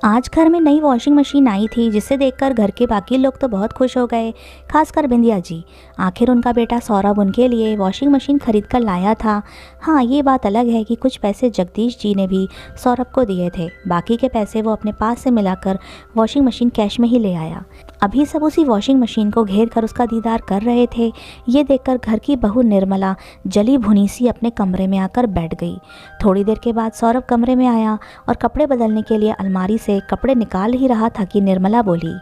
आज घर में नई वॉशिंग मशीन आई थी जिसे देखकर घर के बाकी लोग तो बहुत खुश हो गए, खासकर बिंदिया जी। आखिर उनका बेटा सौरभ उनके लिए वॉशिंग मशीन खरीद कर लाया था। हाँ, ये बात अलग है कि कुछ पैसे जगदीश जी ने भी सौरभ को दिए थे, बाकी के पैसे वो अपने पास से मिलाकर वॉशिंग मशीन कैश में ही ले आया। अभी सब उसी वॉशिंग मशीन को घेर कर उसका दीदार कर रहे थे। ये देखकर घर की बहू निर्मला जली भुनी सी अपने कमरे में आकर बैठ गई। थोड़ी देर के बाद सौरभ कमरे में आया और कपड़े बदलने के लिए अलमारी से कपड़े निकाल ही रहा था कि निर्मला बोली,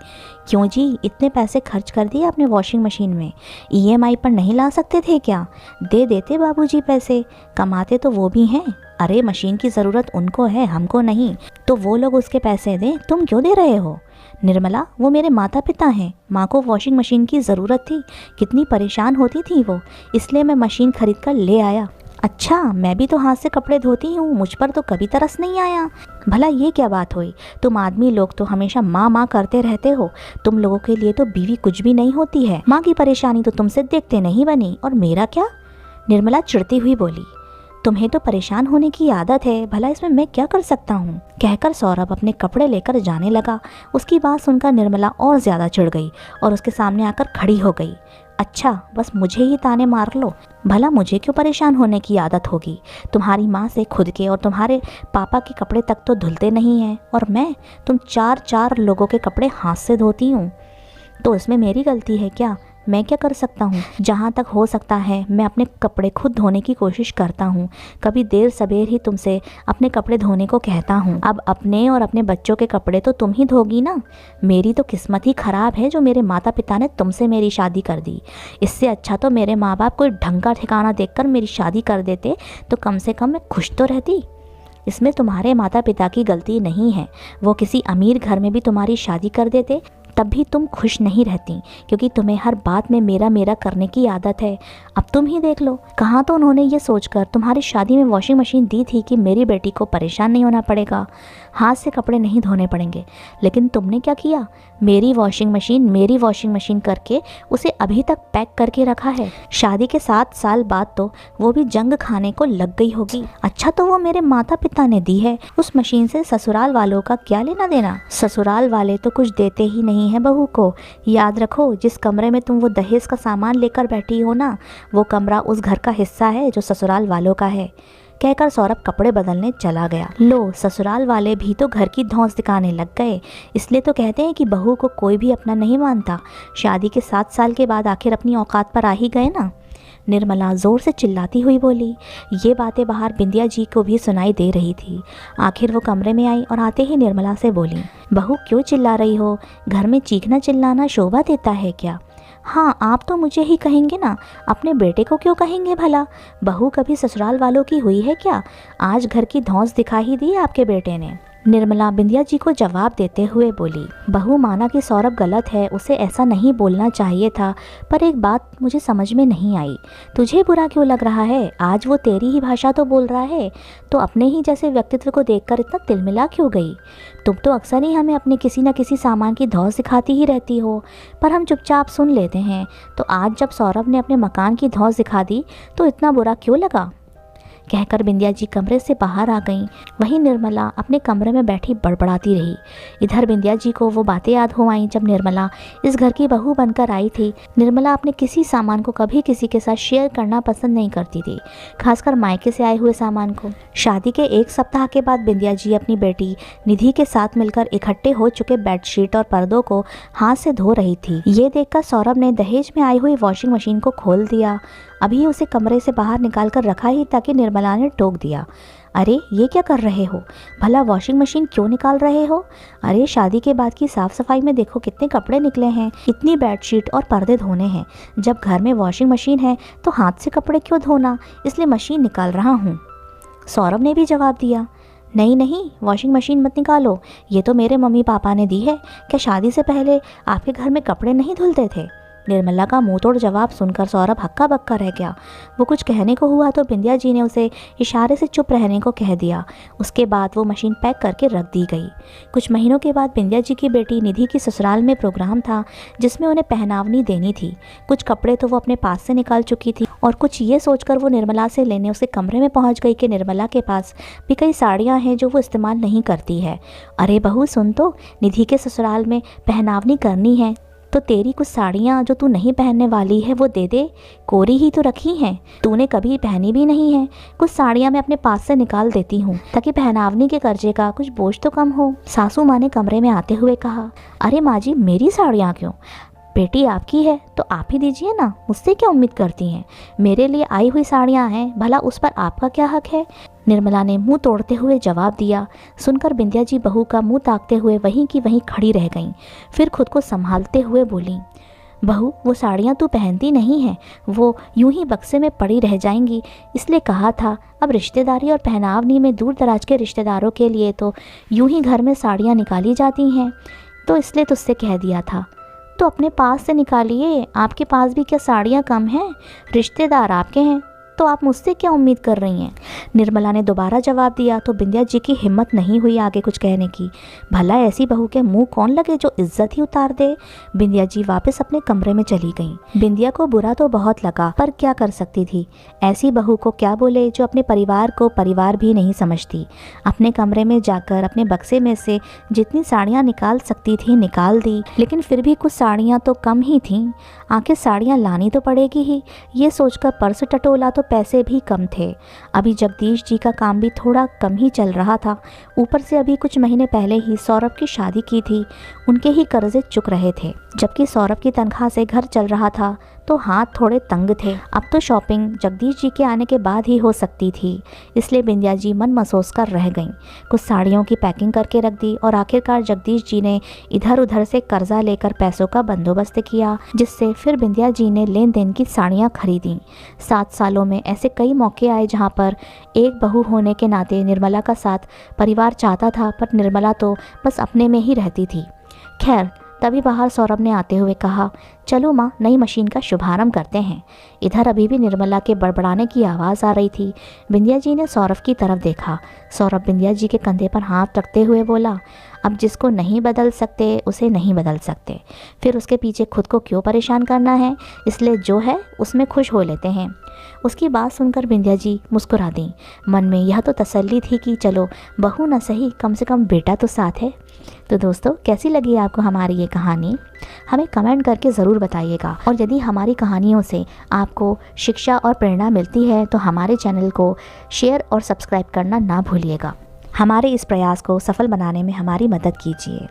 क्यों जी, इतने पैसे खर्च कर दिए आपने वॉशिंग मशीन में? ईएमआई पर नहीं ला सकते थे क्या? दे देते बाबूजी पैसे, कमाते तो वो भी हैं। अरे मशीन की ज़रूरत उनको है, हमको नहीं, तो वो लोग उसके पैसे दें, तुम क्यों दे रहे हो? निर्मला, वो मेरे माता पिता हैं, माँ को वॉशिंग मशीन की ज़रूरत थी, कितनी परेशान होती थी वो, इसलिए मैं मशीन खरीद कर ले आया। अच्छा, मैं भी तो हाथ से कपड़े धोती हूँ, मुझ पर तो कभी तरस नहीं आया। भला ये क्या बात हुई? तुम आदमी लोग तो हमेशा माँ माँ करते रहते हो, तुम लोगों के लिए तो बीवी कुछ भी नहीं होती है। माँ की परेशानी तो तुमसे देखते नहीं बनी, और मेरा क्या? निर्मला चिढ़ती हुई बोली, तुम्हें तो परेशान होने की आदत है, भला इसमें मैं क्या कर सकता हूँ? कहकर सौरभ अपने कपड़े लेकर जाने लगा। उसकी बात सुनकर निर्मला और ज़्यादा चिढ़ गई और उसके सामने आकर खड़ी हो गई। अच्छा, बस मुझे ही ताने मार लो, भला मुझे क्यों परेशान होने की आदत होगी? तुम्हारी माँ से खुद के और तुम्हारे पापा के कपड़े तक तो धुलते नहीं हैं, और तुम चार लोगों के कपड़े हाथ से धोती हूँ, तो इसमें मेरी गलती है क्या? मैं क्या कर सकता हूँ? जहाँ तक हो सकता है मैं अपने कपड़े खुद धोने की कोशिश करता हूँ। कभी देर सबेर ही तुमसे अपने कपड़े धोने को कहता हूँ। अब अपने और अपने बच्चों के कपड़े तो तुम ही धोगी ना। मेरी तो किस्मत ही ख़राब है जो मेरे माता पिता ने तुमसे मेरी शादी कर दी। इससे अच्छा तो मेरे माँ बाप कोई ढंग का ठिकाना देखकर मेरी शादी कर देते, तो कम से कम मैं खुश तो रहती। इसमें तुम्हारे माता पिता की गलती नहीं है, वो किसी अमीर घर में भी तुम्हारी शादी कर देते तब भी तुम खुश नहीं रहती, क्योंकि तुम्हें हर बात में मेरा मेरा करने की आदत है। अब तुम ही देख लो, कहाँ तो उन्होंने ये सोचकर तुम्हारी शादी में वॉशिंग मशीन दी थी कि मेरी बेटी को परेशान नहीं होना पड़ेगा, हाथ से कपड़े नहीं धोने पड़ेंगे। लेकिन तुमने क्या किया? मेरी वॉशिंग मशीन करके उसे अभी तक पैक करके रखा है। शादी के 7 साल बाद तो वो भी जंग खाने को लग गई होगी। अच्छा, तो वो मेरे माता पिता ने दी है, उस मशीन से ससुराल वालों का क्या लेना देना? ससुराल वाले तो कुछ देते ही नहीं है बहू को। याद रखो, जिस कमरे में तुम वो दहेज का सामान लेकर बैठी हो ना, वो कमरा उस घर का हिस्सा है जो ससुराल वालों का है। कहकर सौरभ कपड़े बदलने चला गया। लो, ससुराल वाले भी तो घर की धौंस दिखाने लग गए। इसलिए तो कहते हैं कि बहू को कोई भी अपना नहीं मानता। शादी के 7 साल के बाद आखिर अपनी औकात पर आ ही गए ना। निर्मला जोर से चिल्लाती हुई बोली। ये बातें बाहर बिंदिया जी को भी सुनाई दे रही थी। आखिर वो कमरे में आई और आते ही निर्मला से बोली, बहू क्यों चिल्ला रही हो? घर में चीखना चिल्लाना शोभा देता है क्या? हाँ, आप तो मुझे ही कहेंगे ना, अपने बेटे को क्यों कहेंगे भला? बहू कभी ससुराल वालों की हुई है क्या? आज घर की धौंस दिखा ही दी आपके बेटे ने। निर्मला बिंदिया जी को जवाब देते हुए बोली, बहू माना कि सौरभ गलत है, उसे ऐसा नहीं बोलना चाहिए था, पर एक बात मुझे समझ में नहीं आई। तुझे बुरा क्यों लग रहा है? आज वो तेरी ही भाषा तो बोल रहा है, तो अपने ही जैसे व्यक्तित्व को देखकर इतना तिलमिला क्यों गई? तुम तो अक्सर ही हमें अपने किसी न किसी सामान की धौंस दिखाती ही रहती हो, पर हम चुपचाप सुन लेते हैं। तो आज जब सौरभ ने अपने मकान की धौंस दिखा दी तो इतना बुरा क्यों लगा? कहकर बिंदिया जी कमरे से बाहर आ गईं। वहीं निर्मला अपने कमरे में बैठी बड़बड़ाती रही। इधर बिंदिया जी को वो बातें याद हो आईं जब निर्मला इस घर की बहू बनकर आई थी। निर्मला अपने किसी सामान को कभी किसी के साथ शेयर करना पसंद नहीं करती थी, खासकर मायके से आए हुए सामान को। शादी के 1 सप्ताह के बाद बिंदिया जी अपनी बेटी निधि के साथ मिलकर इकट्ठे हो चुके बेडशीट और पर्दों को हाथ से धो रही थी। ये देखकर सौरभ ने दहेज में आई हुई वॉशिंग मशीन को खोल दिया। अभी उसे कमरे से बाहर निकाल कर रखा ही ताकि निर्मला ने टोक दिया, अरे ये क्या कर रहे हो? भला वॉशिंग मशीन क्यों निकाल रहे हो? अरे शादी के बाद की साफ सफाई में देखो कितने कपड़े निकले हैं, इतनी बेडशीट और पर्दे धोने हैं। जब घर में वॉशिंग मशीन है तो हाथ से कपड़े क्यों धोना, इसलिए मशीन निकाल रहा हूँ। सौरभ ने भी जवाब दिया, नहीं नहीं, वॉशिंग मशीन मत निकालो, ये तो मेरे मम्मी पापा ने दी है। क्या शादी से पहले आपके घर में कपड़े नहीं धुलते थे? निर्मला का मुंह तोड़ जवाब सुनकर सौरभ हक्का बक्का रह गया। वो कुछ कहने को हुआ तो बिंदिया जी ने उसे इशारे से चुप रहने को कह दिया। उसके बाद वो मशीन पैक करके रख दी गई। कुछ महीनों के बाद बिंदिया जी की बेटी निधि की ससुराल में प्रोग्राम था जिसमें उन्हें पहनावनी देनी थी। कुछ कपड़े तो वो अपने पास से निकाल चुकी थी और कुछ ये सोचकर वो निर्मला से लेने उसके कमरे में पहुंच गई कि निर्मला के पास भी कई साड़ियाँ हैं जो वो इस्तेमाल नहीं करती है। अरे बहू सुन तो, निधि के ससुराल में पहनावनी करनी है तो तेरी कुछ साड़ियाँ जो तू नहीं पहनने वाली है वो दे दे। कोरी ही तो रखी हैं, तूने कभी पहनी भी नहीं है। कुछ साड़ियाँ मैं अपने पास से निकाल देती हूँ ताकि पहनावनी के कर्जे का कुछ बोझ तो कम हो। सासू माँ ने कमरे में आते हुए कहा, अरे माँ जी मेरी साड़ियाँ क्यों? बेटी आपकी है तो आप ही दीजिए ना, मुझसे क्या उम्मीद करती हैं? मेरे लिए आई हुई साड़ियाँ हैं, भला उस पर आपका क्या हक है? निर्मला ने मुंह तोड़ते हुए जवाब दिया। सुनकर बिंदिया जी बहू का मुंह ताकते हुए वहीं की वहीं खड़ी रह गईं। फिर खुद को संभालते हुए बोली, बहू वो साड़ियाँ तू पहनती नहीं है, वो यूं ही बक्से में पड़ी रह जाएंगी, इसलिए कहा था। अब रिश्तेदारी और पहनावनी में दूर दराज के रिश्तेदारों के लिए तो यूं ही घर में साड़ियाँ निकाली जाती हैं, तो इसलिए तुझसे कह दिया था। तो अपने पास से निकालिए, आपके पास भी क्या साड़ियाँ कम हैं? रिश्तेदार आपके हैं तो आप मुझसे क्या उम्मीद कर रही हैं? निर्मला ने दोबारा जवाब दिया तो बिंदिया जी की हिम्मत नहीं हुई आगे कुछ कहने की। भला ऐसी बहू के मुंह कौन लगे जो इज्जत ही उतार दे। बिंदिया जी वापस अपने कमरे में चली गईं। बिंदिया को बुरा तो बहुत लगा, पर क्या कर सकती थी। ऐसी बहू को क्या बोले जो अपने परिवार को परिवार भी नहीं समझती। अपने कमरे में जाकर अपने बक्से में से जितनी साड़ियाँ निकाल सकती थी निकाल दी, लेकिन फिर भी कुछ साड़ियाँ तो कम ही थीं। आखिर साड़ियाँ लानी तो पड़ेगी ही, ये सोचकर पर्स टटोला तो पैसे भी कम थे। अभी जगदीश जी का काम भी थोड़ा कम ही चल रहा था। ऊपर से अभी कुछ महीने पहले ही सौरभ की शादी की थी, उनके ही कर्जे चुक रहे थे। जबकि सौरभ की तनख्वाह से घर चल रहा था तो हाथ थोड़े तंग थे। अब तो शॉपिंग जगदीश जी के आने के बाद ही हो सकती थी, इसलिए बिंदिया जी मन महसूस कर रह गईं। कुछ साड़ियों की पैकिंग करके रख दी और आखिरकार जगदीश जी ने इधर उधर से कर्जा लेकर पैसों का बंदोबस्त किया, जिससे फिर बिंदिया जी ने लेन देन की साड़ियाँ खरीदी। 7 सालों में ऐसे कई मौके आए जहाँ पर एक बहू होने के नाते निर्मला का साथ परिवार चाहता था, पर निर्मला तो बस अपने में ही रहती थी। खैर तभी बाहर सौरभ ने आते हुए कहा, चलो माँ नई मशीन का शुभारंभ करते हैं। इधर अभी भी निर्मला के बड़बड़ाने की आवाज़ आ रही थी। बिंदिया जी ने सौरभ की तरफ देखा। सौरभ बिंदिया जी के कंधे पर हाथ रखते हुए बोला, अब जिसको नहीं बदल सकते उसे नहीं बदल सकते, फिर उसके पीछे खुद को क्यों परेशान करना है, इसलिए जो है उसमें खुश हो लेते हैं। उसकी बात सुनकर बिंदिया जी मुस्कुरा दी। मन में यह तो तसल्ली थी कि चलो बहू न सही, कम से कम बेटा तो साथ है। तो दोस्तों कैसी लगी आपको हमारी ये कहानी, हमें कमेंट करके ज़रूर बताइएगा। और यदि हमारी कहानियों से आपको शिक्षा और प्रेरणा मिलती है तो हमारे चैनल को शेयर और सब्सक्राइब करना ना भूलिएगा। हमारे इस प्रयास को सफल बनाने में हमारी मदद कीजिए।